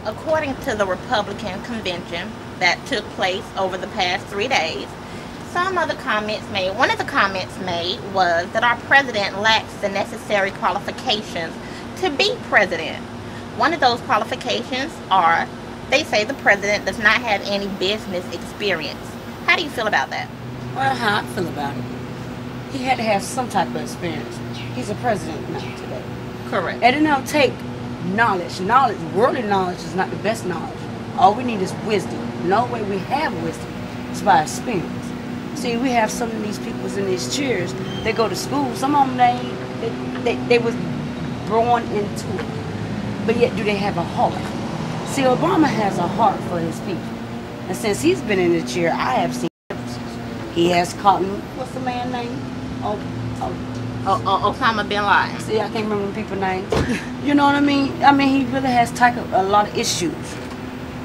According to the Republican convention that took place over the past 3 days, one of the comments made was that our president lacks the necessary qualifications to be president. One of those qualifications are, they say the president does not have any business experience. How do you feel about that? Well, how I feel about it, he had to have some type of experience. He's a president now today. Correct. And it don't take knowledge. Worldly knowledge is not the best knowledge. All we need is wisdom. The only way we have wisdom is by experience. See, we have some of these people in these chairs, they go to school. Some of them, they was born into it. But yet, do they have a heart? See, Obama has a heart for his people. And since he's been in the chair, I have seen differences. He has caught, what's the man's name? Osama bin Laden. See, I can't remember the people's names. You know what I mean? I mean, he really has tackled a lot of issues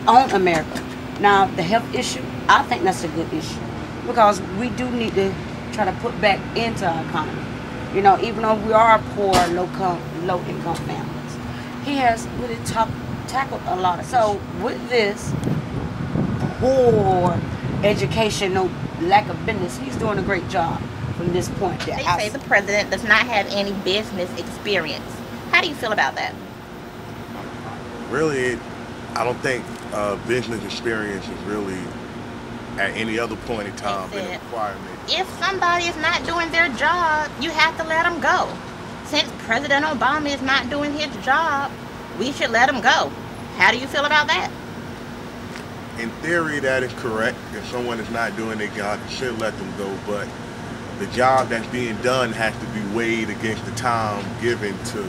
on America. Now, the health issue, I think that's a good issue. Because we do need to try to put back into our economy. You know, even though we are poor, low-income families. He has really tackled a lot of. So with this poor educational lack of business, he's doing a great job from this point. They say the president does not have any business experience. How do you feel about that? Really, I don't think business experience is really at any other point in time been a requirement. If somebody is not doing their job, you have to let them go. Since President Obama is not doing his job, we should let him go. How do you feel about that? In theory, that is correct. If someone is not doing their job, you should let them go. But the job that's being done has to be weighed against the time given to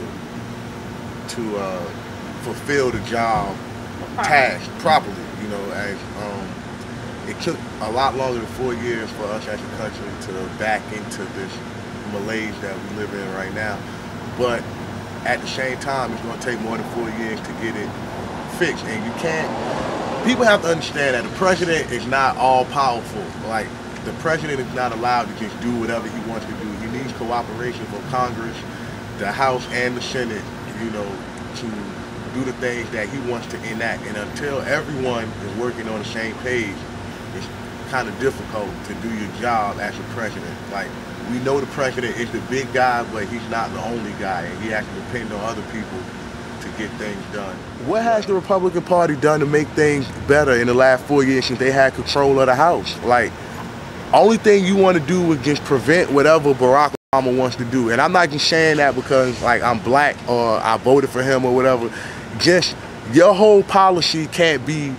fulfill the job task properly. You know, as it took a lot longer than 4 years for us as a country to back into this malaise that we live in right now. But at the same time, it's going to take more than 4 years to get it fixed. And you can't, people have to understand that the president is not all powerful. Like, the president is not allowed to just do whatever he wants to do. He needs cooperation from Congress, the House, and the Senate, you know, to do the things that he wants to enact. And until everyone is working on the same page, it's kind of difficult to do your job as a president. Like, we know the president is the big guy, but he's not the only guy, and he has to depend on other people to get things done. What has the Republican Party done to make things better in the last 4 years since they had control of the House? Like, only thing you want to do is just prevent whatever Barack Obama wants to do. And I'm not just saying that because, like, I'm black or I voted for him or whatever. Just your whole policy can't be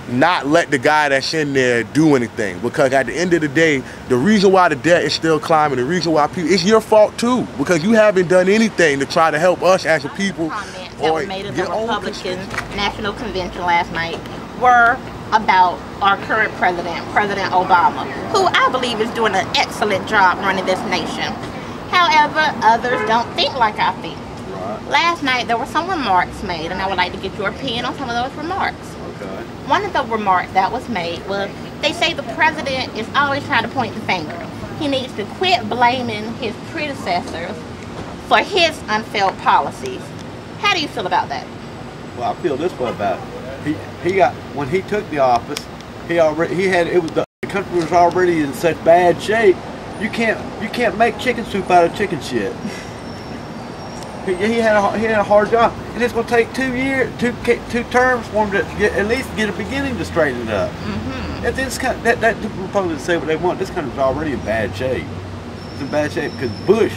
not let the guy that's in there do anything, because at the end of the day, the reason why the debt is still climbing, the reason why people, it's your fault too, because you haven't done anything to try to help us as a people. Comments that were made at the Republican National Convention last night were about our current president, President Obama, who I believe is doing an excellent job running this nation. However, others don't think like I think. Last night there were some remarks made, and I would like to get your opinion on some of those remarks. Okay. One of the remarks that was made was, they say the president is always trying to point the finger. He needs to quit blaming his predecessors for his unfailed policies. How do you feel about that? Well, I feel this way about it. When he took the office, the country was already in such bad shape. You can't make chicken soup out of chicken shit. He had a hard job, and it's going to take 2 years, two terms for him to at least get a beginning to straighten it up. And this that Republicans say what they want. This country's already in bad shape. It's in bad shape because Bush,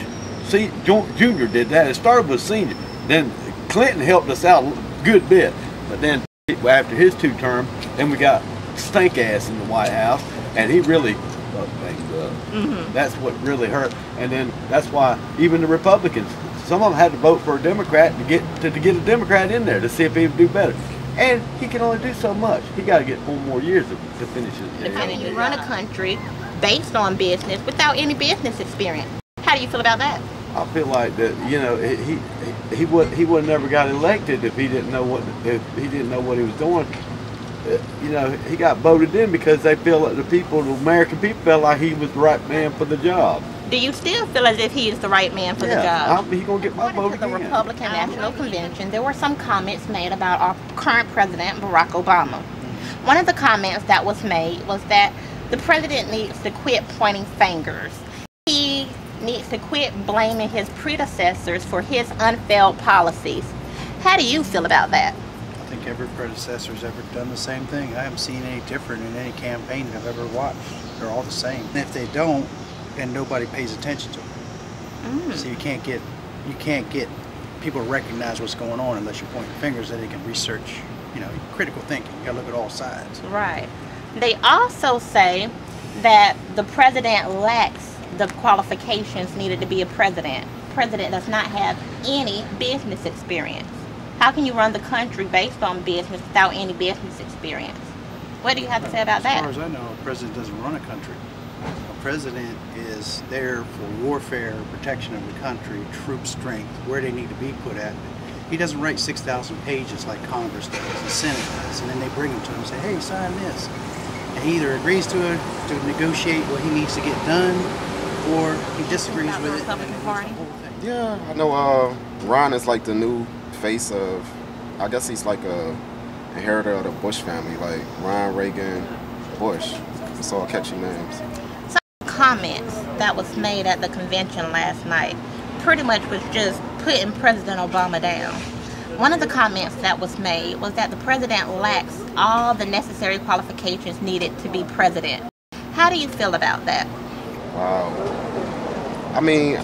Jr. did that. It started with Senior. Then Clinton helped us out a good bit, but then after his 2 terms, then we got stink ass in the White House, and he really fucked things up. That's what really hurt, and then that's why even the Republicans, some of them had to vote for a Democrat to get a Democrat in there to see if he would do better. And he can only do so much. He got to get 4 more years to finish it. I mean, you run a country based on business without any business experience. How do you feel about that? I feel like that, you know, he would never got elected if he didn't know what he was doing. You know, he got voted in because they feel that the American people felt like he was the right man for the job. Do you still feel as if he is the right man for the job? He's going to get my vote According to the again. Republican National Convention, there were some comments made about our current president, Barack Obama. One of the comments that was made was that the president needs to quit pointing fingers. He needs to quit blaming his predecessors for his unfailed policies. How do you feel about that? I think every predecessor's ever done the same thing. I haven't seen any different in any campaign I've ever watched. They're all the same. And if they don't, then nobody pays attention to them. So you can't get people to recognize what's going on unless you're pointing fingers, and they can research, you know, critical thinking. You gotta look at all sides. Right. They also say that the president lacks the qualifications needed to be a president. The president does not have any business experience. How can you run the country based on business without any business experience? What do you have to say about that? As far as I know, a president doesn't run a country. A president is there for warfare, protection of the country, troop strength, where they need to be put at. He doesn't write 6,000 pages like Congress does, the Senate does, and then they bring him to him and say, hey, sign this. And he either agrees to it, to negotiate what he needs to get done, or he disagrees with it. Republican Party? Yeah, I know Ron is like the new face of, I guess he's like a inheritor of the Bush family, like Ron, Reagan, Bush. It's all catchy names. Some comments that was made at the convention last night pretty much was just putting President Obama down. One of the comments that was made was that the president lacks all the necessary qualifications needed to be president. How do you feel about that? Wow. I mean,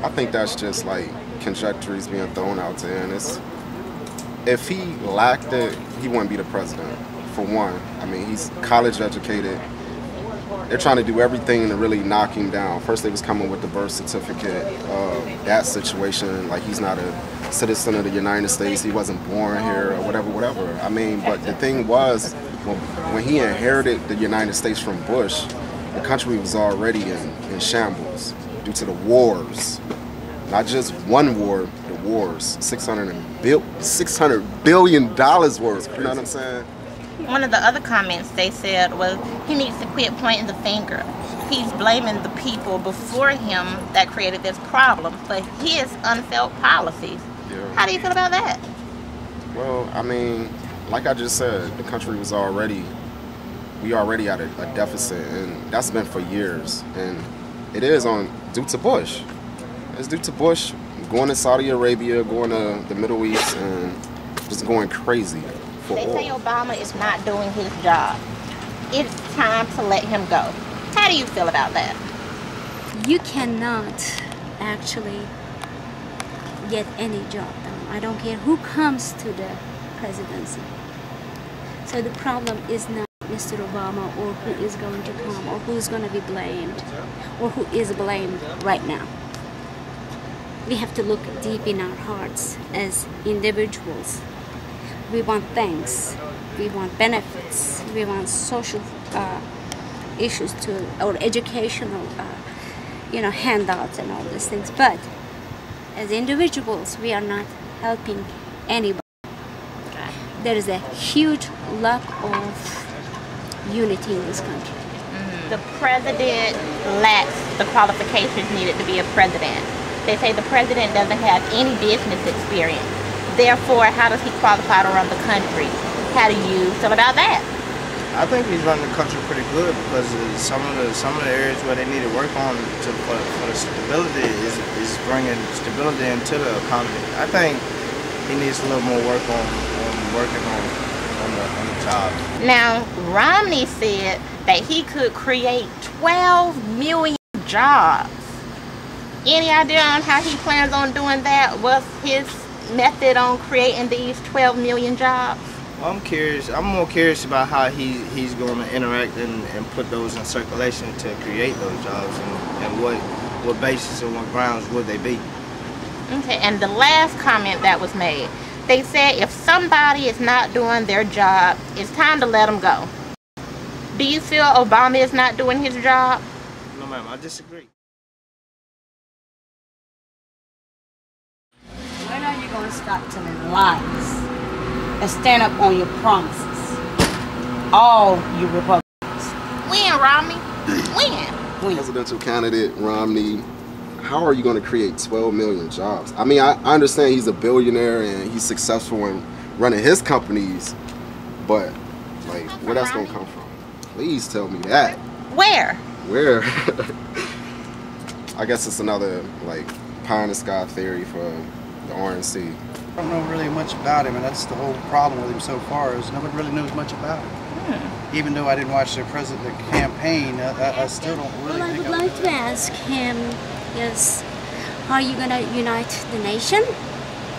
I think that's just like conjectures being thrown out there, and if he lacked it, he wouldn't be the president, for one. I mean, he's college educated. They're trying to do everything to really knock him down. First they was coming with the birth certificate, that situation, like he's not a citizen of the United States, he wasn't born here, or whatever. I mean, but the thing was, when he inherited the United States from Bush, the country was already in shambles due to the wars. Not just one war, the wars. $600 billion worth, you know what I'm saying? One of the other comments they said was he needs to quit pointing the finger. He's blaming the people before him that created this problem for his unfelt policies. Yeah. How do you feel about that? Well, I mean, like I just said, the country was already at a deficit, and that's been for years. And it is due to Bush. It's due to Bush going to Saudi Arabia, going to the Middle East, and just going crazy. They say Obama is not doing his job. It's time to let him go. How do you feel about that? You cannot actually get any job done. I don't care who comes to the presidency. So the problem is not Mr. Obama or who is going to come or who's going to be blamed or who is blamed right now. We have to look deep in our hearts as individuals. We want things, we want benefits, we want social issues or educational, handouts and all these things. But as individuals, we are not helping anybody. There is a huge lack of unity in this country. The president lacks the qualifications needed to be a president. They say the president doesn't have any business experience. Therefore, how does he qualify to run the country? How do you feel about that? I think he's running the country pretty good because some of the areas where they need to work on for the stability is bringing stability into the economy. I think he needs a little more work on working on the job. Now, Romney said that he could create 12 million jobs. Any idea on how he plans on doing that? What's his method on creating these 12 million jobs? Well, I'm curious. I'm more curious about how he's going to interact and put those in circulation to create those jobs, and what basis and what grounds would they be. Okay, and the last comment that was made, they said if somebody is not doing their job, it's time to let them go. Do you feel Obama is not doing his job? No, ma'am, I disagree. When are you going to stop telling lies and stand up on your promises? All you Republicans. When, Romney? When? When? Presidential candidate Romney, how are you going to create 12 million jobs? I mean, I understand he's a billionaire and he's successful in running his companies, but like, where that's going to come from? Please tell me that. Where? Where? I guess it's another like pie in the sky theory for the RNC. I don't know really much about him, and that's the whole problem with him so far, is nobody really knows much about him. Even though I didn't watch the campaign, I still don't really Well, I think would like to ask him is how you going to unite the nation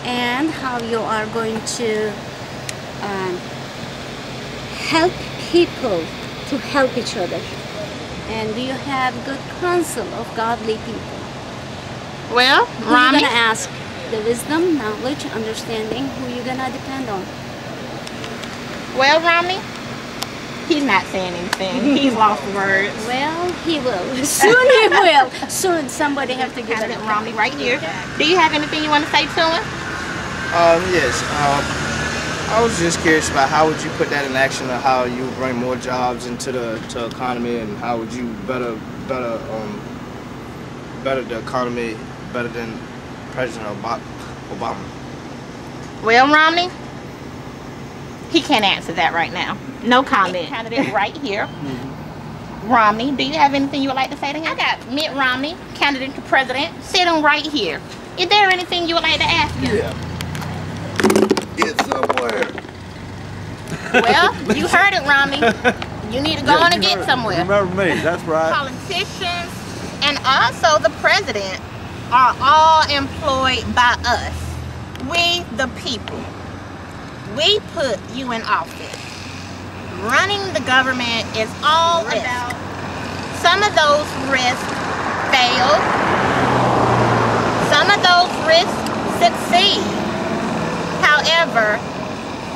and how you are going to help people to help each other. And do you have good counsel of godly people? Well, Who you Romney. going to ask? The wisdom, knowledge, understanding, who you going to depend on? Well, Romney. He's not saying anything. He's lost words. Well, he will. Soon he will. Soon somebody have to give it Candidate Romney right here. Do you have anything you want to say to him? Yes. I was just curious about how would you put that in action, or how you would bring more jobs into the economy, and how would you better the economy better than President Obama? Well, Romney, he can't answer that right now. No comment. Candidate right here. Romney, do you have anything you would like to say to him? I got Mitt Romney, candidate to president, sitting right here. Is there anything you would like to ask him? Yeah. Get somewhere. Well, you heard it, Romney. You need to go on and get somewhere. Remember me, that's right. Politicians and also the president are all employed by us. We, the people. We put you in office. Running the government is all about. Some of those risks fail. Some of those risks succeed. However,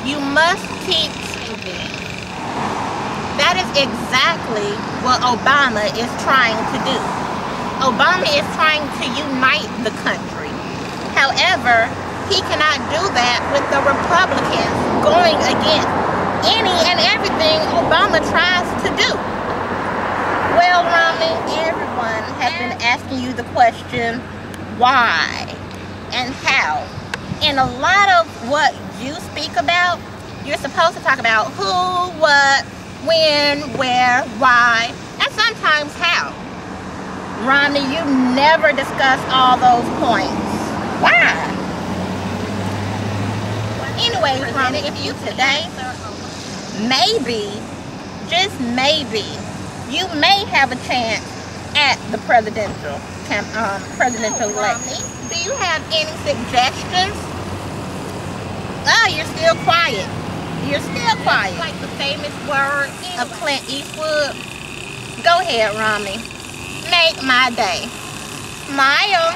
you must keep saving. That is exactly what Obama is trying to do. Obama is trying to unite the country. However, he cannot do that with the Republicans going against any and everything Obama tries to do. Well, Romney, everyone has been asking you the question, why and how? And a lot of what you speak about, you're supposed to talk about who, what, when, where, why, and sometimes how. Romney, you never discuss all those points. Why? Anyways, Romney, if you today, maybe, just maybe, you may have a chance at the presidential election. Do you have any suggestions? Oh, you're still quiet. You're still quiet. Like the famous words of Clint Eastwood. Go ahead, Romney. Make my day. Smile.